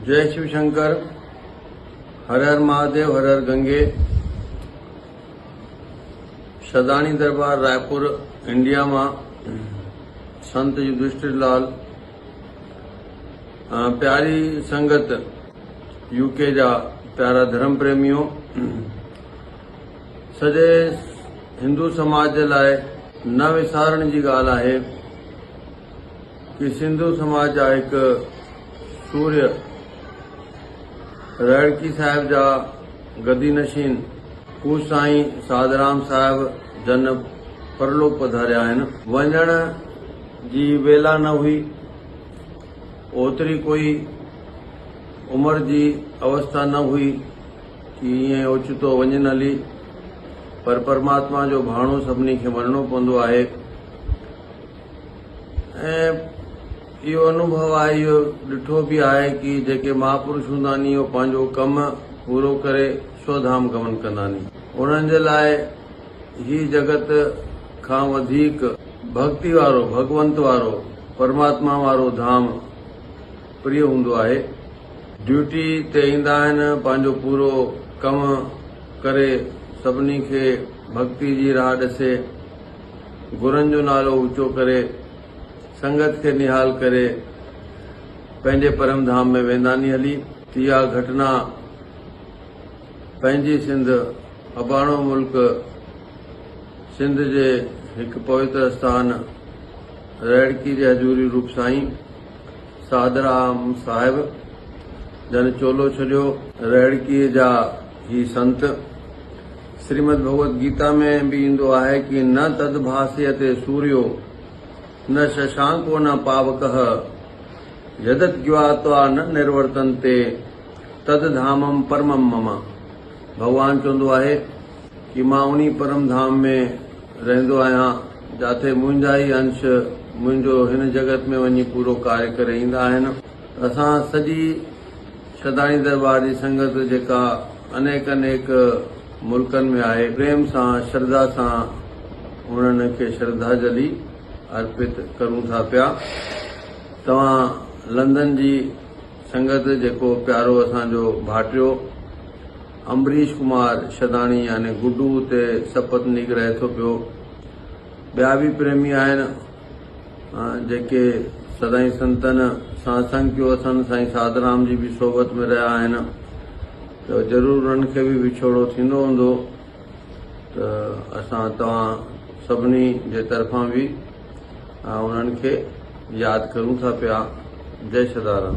जय शिव शंकर, हर हर महादेव, हर हर गंगे। सदानी दरबार रायपुर इंडिया में संत युधिष्ठिर लाल प्यारी संगत यूके जा प्यारा धर्म प्रेमियों, सजे हिंदू समाज जे लाए न विसारण जी गाल है कि सिंधु समाज जा एक सूर्य रड़की साहिब जा गदी नशीन पूज साईं साधराम साहिब जन परलोक पधारिया आहिनि। वञण जी वेला न हुई, ओतरी कोई उम्र जी अवस्था न हुई कि ईअं ओचितो वञनि हली, पर परमात्मा जो भाणो सभिनी खे मञणो पवंदो आहे। ऐं इहो अनुभव आहे, इहो ॾिठो बि आहे कि जेके महापुरुष हूंदा नी उहो पंहिंजो कमु पूरो करे स्वधाम गमन कंदा नी। उन्हनि जे लाइ ही जगत खां वधीक भक्ति वारो, भगवंत वारो, परमात्मा वारो धाम प्रिय हूंदो आहे। ड्यूटी ते ईंदा आहिनि, पंहिंजो पूरो कमु करे सभिनी खे भक्ति जी राह ॾसे, गुरुनि जो नालो ऊचो करे, संगत खे निहाल करे पंहिंजे परम धाम में वेंदा नी हली। इहा घटना पंहिंजी सिंध अबाणो मुल्क सिंध जे हिकु पवित्र स्थान रड़की जे हजूरी रूप साईं साधराम साहिब जन चोलो छॾियो। रड़कीअ जा ही संत श्रीमद भगवत गीता में भी ईंदो आहे कि न तद भास्यते सूर्यो न शशांको न पावकः यदत ज्ञात्वा न निर्वर्तन्ते तद धामम परमम मम। भगवान चवंदो आहे कि मां उन्ही परम धाम में रहंदो आहियां जाते मुंहिंजा ई अंश मुंहिंजो हिन जगत में वञी पूरो कार्य करे ईंदा आहिनि। असां सॼी सदानी दरबार जी संगत जेका अनेक अनेक मुल्कनि में आहे, प्रेम सां श्रद्धा सां उन्हनि खे श्रद्धांजलि अर्पित करूं था पिया। तव्हां लंदन जी संगत जेको प्यारो असांजो भाटियो अम्बरीश कुमार शदाणी यानी गुड्डू उते सपत्नीक रहे थो पियो, ॿिया बि प्रेमी आहिनि जेके सदाई संतन सां संग कयो अथनि, साईं साधराम जी बि सोबत में रहिया आहिनि, त ज़रूरु उन्हनि खे बि विछोड़ो थींदो हूंदो। त असां तव्हां सभिनी जे तरफ़ां बि उन्हनि खे यादि करूं था पिया। जय सदाराम।